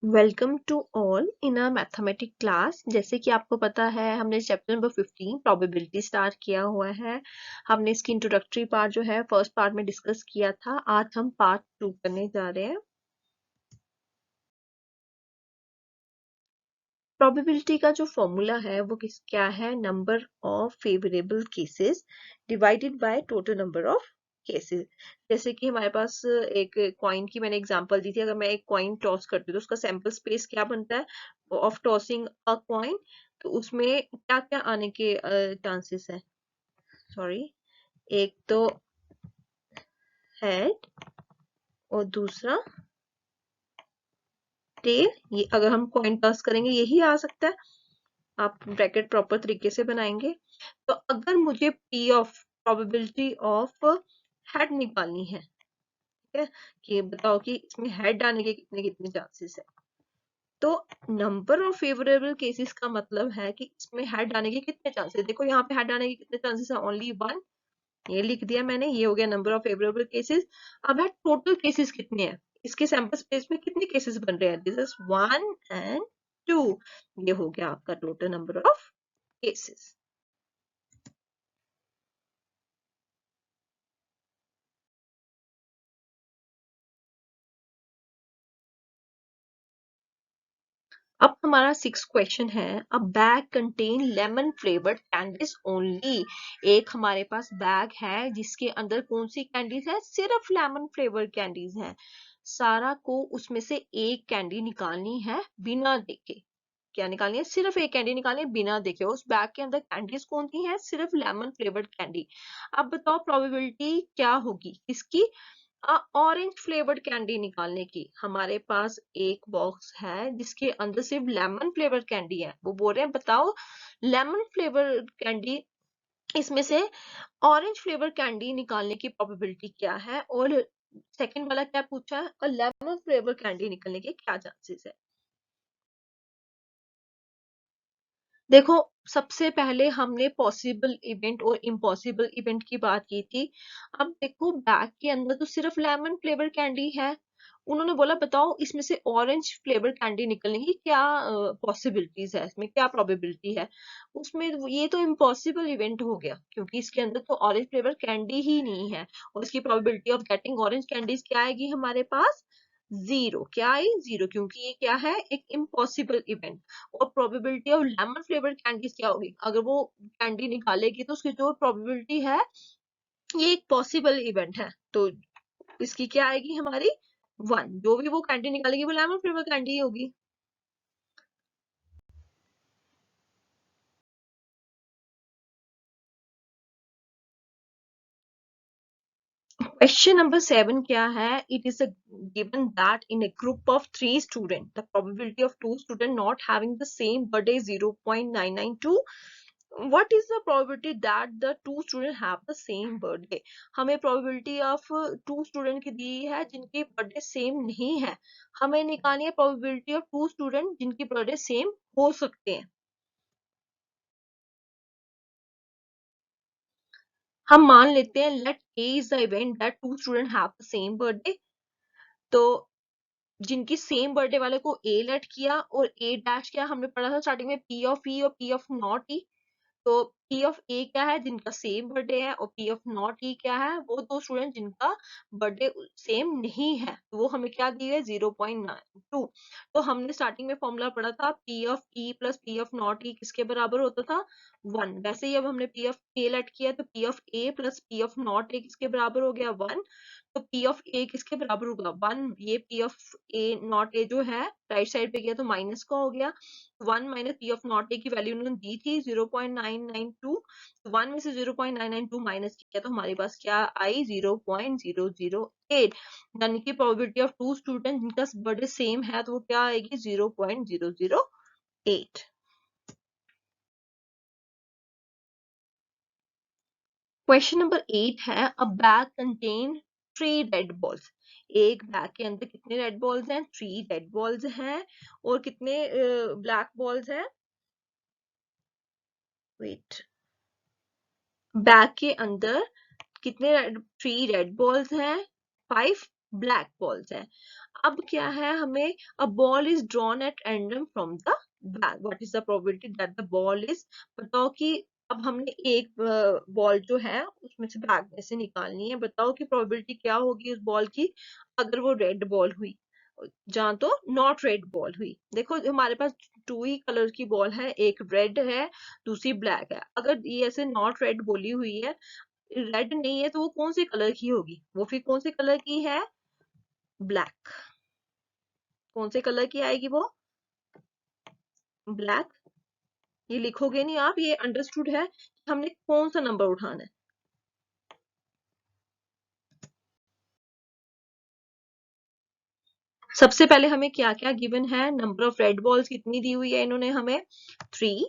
Welcome to all in a mathematic class. जैसे कि आपको पता है हमने चैप्टर नंबर 15 प्रोबेबिलिटी स्टार्ट किया हुआ है। हमने इसकी इंट्रोडक्टरी पार्ट जो है फर्स्ट पार्ट में डिस्कस किया था। आज हम पार्ट 2 करने जा रहे हैं। प्रोबेबिलिटी का जो फॉर्मूला है वो क्या है? Number of favourable cases divided by total number of cases. जैसे कि हमारे पास एक कॉइन की मैंने एग्जांपल दी थी। अगर मैं एक कॉइन टॉस करती हूँ तो उसका सैंपल स्पेस क्या बनता है ऑफ टॉसिंग अ कॉइन? तो उसमें क्या क्या आने के चांसेस है? सॉरी, एक तो हेड और दूसरा टेल। ये अगर हम कॉइन टॉस करेंगे यही आ सकता है। आप ब्रैकेट प्रॉपर तरीके से बनाएंगे। तो अगर मुझे P of probability of head निकालनी है, ठीक है, कि बताओ कि इसमें हेड आने के कितने कितने चांसेस है। तो नंबर ऑफ फेवरेबल केसेस का मतलब है कि इसमें हेड आने के कितने चांसेस। देखो यहाँ पे हेड आने के कितने चांसेस है, ओनली वन। ये लिख दिया मैंने, ये हो गया नंबर ऑफ फेवरेबल केसेस। अब है टोटल केसेस कितने हैं, इसके सैंपल स्पेस में कितने केसेस बन रहे हैं। This is 1 and 2। ये हो गया आपका टोटल नंबर ऑफ केसेस। अब हमारा 6 क्वेश्चन है। अ bag contain lemon flavoured candies only. एक हमारे पास बैग है जिसके अंदर कौन सी कैंडीज है? सिर्फ लेमन फ्लेवर्ड कैंडीज है। सारा को उसमें से एक कैंडी निकालनी है बिना देखे। क्या निकालनी है? सिर्फ एक कैंडी निकालनी है बिना देखे। उस बैग के अंदर कैंडीज कौन सी है? सिर्फ लेमन फ्लेवर्ड कैंडी। अब बताओ प्रोबेबिलिटी क्या होगी इसकी? ऑरेंज फ्लेवर्ड कैंडी निकालने की। हमारे पास एक बॉक्स है जिसके अंदर सिर्फ लेमन फ्लेवर्ड कैंडी है। वो बोल रहे हैं बताओ लेमन फ्लेवर्ड कैंडी इसमें से ऑरेंज फ्लेवर कैंडी निकालने की प्रोबेबिलिटी क्या है, और सेकंड वाला क्या पूछा है? और लेमन फ्लेवर कैंडी निकलने के क्या चांसेस है। देखो, सबसे पहले हमने पॉसिबल इवेंट और इम्पॉसिबल इवेंट की बात की थी। अब देखो बैग के अंदर तो सिर्फ लेमन फ्लेवर कैंडी है। उन्होंने बोला बताओ इसमें से ऑरेंज फ्लेवर कैंडी निकलने की क्या पॉसिबिलिटीज है, इसमें क्या प्रोबेबिलिटी है। उसमें ये तो इम्पॉसिबल इवेंट हो गया क्योंकि इसके अंदर तो ऑरेंज फ्लेवर कैंडी ही नहीं है। और इसकी probability of getting orange candies क्या आएगी हमारे पास? जीरो। क्या आई? जीरो, क्योंकि ये क्या है? एक इम्पॉसिबल इवेंट। और probability of lemon flavour candies क्या होगी? अगर वो कैंडी निकालेगी तो उसकी जो प्रोबेबिलिटी है, ये एक पॉसिबल इवेंट है, तो इसकी क्या आएगी हमारी? वन। जो भी वो कैंडी निकालेगी वो लेमन फ्लेवर कैंडी ही होगी। क्वेश्चन नंबर 7 क्या है? It is given that in a group of 3 students the probability of 2 students not having the same birthday is 0.992. What is the probability that the 2 students have the same birthday? हमें probability of 2 student की दी है जिनकी birthday same नहीं है। हमें निकालनी है probability of 2 student जिनकी बर्थडे सेम हो सकते हैं। हम मान लेते हैं let A is the event that 2 students have the same birthday। तो जिनकी सेम बर्थडे वाले को ए लेट किया और ए डैश क्या हमने पढ़ा था स्टार्टिंग में, पी ऑफ ई और पी ऑफ नॉट ई। तो पी ऑफ ए क्या है? जिनका सेम बर्थडे है। और पी ऑफ नॉट ई क्या है? वो दो स्टूडेंट जिनका बर्थडे सेम नहीं है। तो वो हमें क्या दी है? 0.92। तो हमने स्टार्टिंग में फॉर्मूला पढ़ा था P of E plus P of not E किसके बराबर होता था? 1। वैसे ही अब हमने पी ऑफ ए लेट किया तो P of A plus P of not a किसके बराबर हो गया? 1। तो पी ऑफ ए किसके बराबर होगा? 1। ये P of A not a जो है राइट साइड पे गया तो माइनस का हो गया। 1 minus P of not a की वैल्यू उन्होंने दी थी 0.992। 1 में से 0.992 माइनस किया तो हमारे पास क्या आई? 0.008। यानी कि प्रोबेबिलिटी ऑफ 2 स्टूडेंट जिनका बर्थडे सेम है तो वो क्या आएगी? 0.008। क्वेश्चन नंबर 8 है। अ बैग कंटेन 3 रेड बॉल्स। एक बैग के अंदर कितने रेड बॉल्स हैं? 3 रेड बॉल्स हैं। और कितने ब्लैक बॉल्स हैं? वेट, बैग के अंदर कितने 3 रेड बॉल्स हैं, 5 ब्लैक बॉल्स हैं। अब क्या है, हमें a ball is drawn at random from the bag, what is the probability that the ball is, बताओ कि अब हमने एक बॉल जो है उसमें से बैग में से निकालनी है, बताओ कि प्रोबेबिलिटी क्या होगी उस बॉल की अगर वो रेड बॉल हुई, जहाँ तो नॉट रेड बॉल हुई। देखो हमारे पास टू ही कलर की बॉल है, एक रेड है दूसरी ब्लैक है, अगर ये ऐसे नॉट रेड बोली हुई है, रेड नहीं है, तो वो कौन से कलर की होगी, वो फिर कौन से कलर की है, ब्लैक। कौन से कलर की आएगी वो, ब्लैक। ये लिखोगे नहीं आप, ये अंडरस्टूड है कि हमने कौन सा नंबर उठाना है। सबसे पहले हमें क्या क्या गिवन है, नंबर ऑफ रेड बॉल्स कितनी दी हुई है इन्होंने हमें, 3।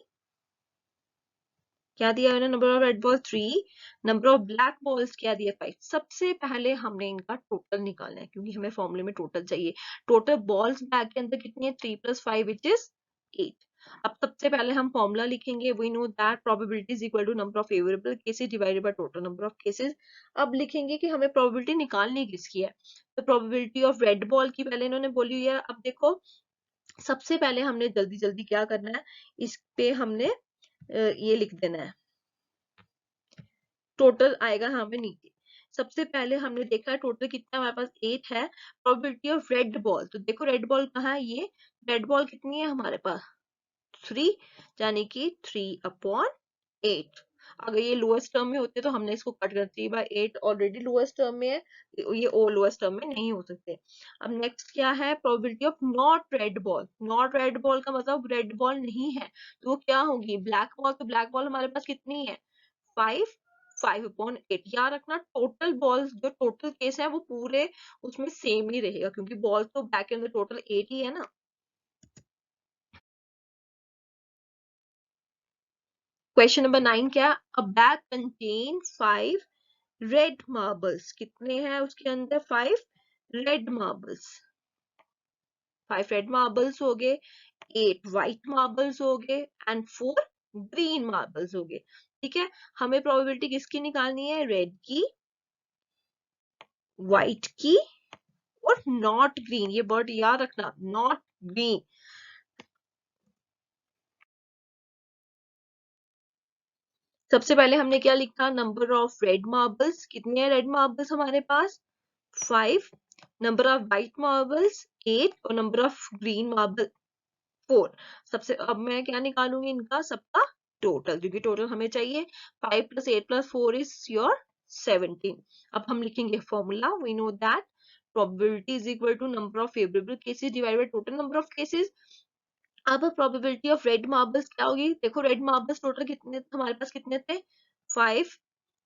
क्या दिया है number of red ball, 3। Number of black balls क्या दिया, 5। सबसे पहले हमने इनका टोटल निकालना है क्योंकि हमें फॉर्मूले में टोटल चाहिए। टोटल बॉल्स बैग के अंदर कितनी है, 3 + 5 विच इज 8। अब सबसे पहले हम फॉर्मूला लिखेंगे, we know that probability is equal to number of favourable cases divided by total number of cases. अब लिखेंगे कि हमें प्रोबेबिलिटी निकालनी किसकी है, तो प्रोबेबिलिटी ऑफ रेड बॉल की पहले इन्होंने बोली हुई है। अब देखो सबसे पहले हमने जल्दी जल्दी क्या करना है, इस पे हमने ये लिख देना है, टोटल आएगा हमें नीचे। सबसे पहले हमने देखा है टोटल कितना हमारे पास 8 है। प्रोबेबिलिटी ऑफ रेड बॉल, तो देखो रेड बॉल कहाँ है, ये रेड बॉल कितनी है हमारे पास, 3, यानी कि 3/8। अगर ये लोएस्ट टर्म में होते तो हमने इसको कट कर 3/8 ऑलरेडी लोएस्ट टर्म में है, ये ओ लोएस्ट टर्म में नहीं हो सकते। अब नेक्स्ट क्या है, probability of not red ball. Not red ball का मतलब रेड बॉल नहीं है, तो वो क्या होगी, ब्लैक बॉल। तो ब्लैक बॉल हमारे पास कितनी है, 5, 5/8। याद रखना टोटल बॉल्स जो टोटल केस है वो पूरे उसमें सेम ही रहेगा क्योंकि बॉल्स तो बैक के अंदर टोटल 8 ही है ना। क्वेश्चन नंबर 9 क्या, अ बैग कंटेन 5 रेड मार्बल्स। कितने हैं उसके अंदर, 5 रेड मार्बल्स। 5 रेड मार्बल्स हो गए, 8 व्हाइट मार्बल्स हो गए एंड 4 ग्रीन मार्बल्स हो गए। ठीक है, हमें प्रोबेबिलिटी किसकी निकालनी है, रेड की, व्हाइट की और नॉट ग्रीन। ये वर्ड याद रखना, नॉट ग्रीन। सबसे पहले हमने क्या लिखा, नंबर ऑफ रेड मार्बल्स, कितने हैं रेड मार्बल्स हमारे पास, 5। नंबर ऑफ व्हाइट मार्बल्स 8 और नंबर ऑफ ग्रीन मार्बल 4। सबसे अब मैं क्या निकालूंगी इनका सबका टोटल, क्योंकि टोटल हमें चाहिए। 5 + 8 + 4 इज योर 17। अब हम लिखेंगे formula, we know that probability is equal to number of favourable cases divided by total number of cases. अब प्रोबेबिलिटी ऑफ रेड मार्बल्स क्या होगी, देखो रेड मार्बल्स टोटल कितने हमारे पास कितने थे, 5,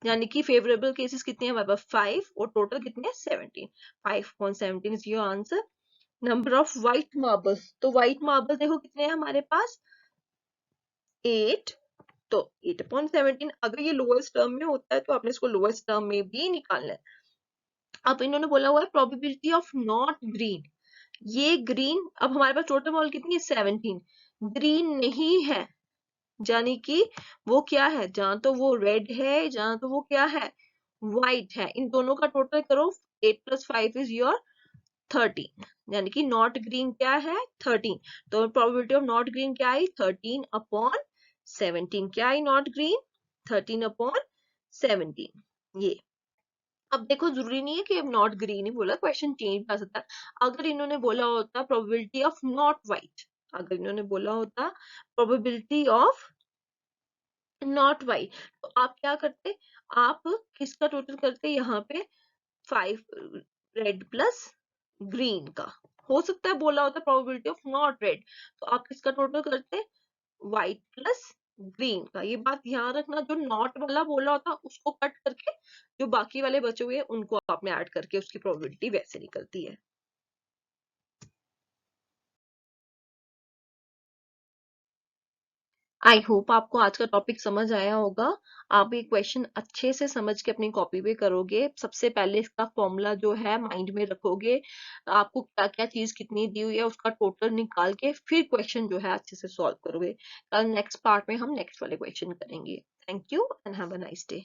यानी कि फेवरेबल केसेस कितने हैं हमारे पास, 5 और टोटल कितने हैं, 17। 5/17 is your answer. Number of white marbles, तो व्हाइट मार्बल देखो कितने हैं हमारे पास, 8। तो 8/17, अगर ये लोएस्ट टर्म में होता है तो आपने इसको लोएस्ट टर्म में भी निकालना है। अब इन्होंने बोला हुआ है प्रोबेबिलिटी ऑफ नॉट ग्रीन, ये ग्रीन, अब हमारे पास टोटल बॉल कितनी है, 17। ग्रीन नहीं है, यानी कि वो क्या है, जहां तो वो रेड है जहां तो वो क्या है, व्हाइट है। इन दोनों का टोटल करो, 8 + 5 इज योर 13, यानी कि नॉट ग्रीन क्या है, 13। तो प्रोबेबिलिटी ऑफ नॉट ग्रीन क्या आई, 13/17। क्या आई नॉट ग्रीन, 13/17। ये अब देखो जरूरी नहीं है कि अब नॉट ग्रीन ही बोला, क्वेश्चन चेंज कर सकता है। अगर इन्होंने बोला होता प्रोबेबिलिटी ऑफ नॉट व्हाइट, अगर इन्होंने बोला होता प्रोबेबिलिटी ऑफ नॉट व्हाइट, तो आप क्या करते, आप किसका टोटल करते, यहाँ पे 5 रेड प्लस ग्रीन का। हो सकता है बोला होता प्रोबेबिलिटी ऑफ नॉट रेड, तो आप किसका टोटल करते, व्हाइट प्लस ग्रीन का। ये बात ध्यान रखना, जो नॉट वाला बोला होता उसको कट करके जो बाकी वाले बचे हुए हैं उनको आपने ऐड करके उसकी प्रोबेबिलिटी वैसे निकलती है। आई होप आपको आज का टॉपिक समझ आया होगा। आप ये क्वेश्चन अच्छे से समझ के अपनी कॉपी पे करोगे। सबसे पहले इसका फॉर्मूला जो है माइंड में रखोगे, आपको क्या क्या चीज कितनी दी हुई है उसका टोटल निकाल के फिर क्वेश्चन जो है अच्छे से सॉल्व करोगे। कल नेक्स्ट पार्ट में हम नेक्स्ट वाले क्वेश्चन करेंगे। Thank you and have a nice day.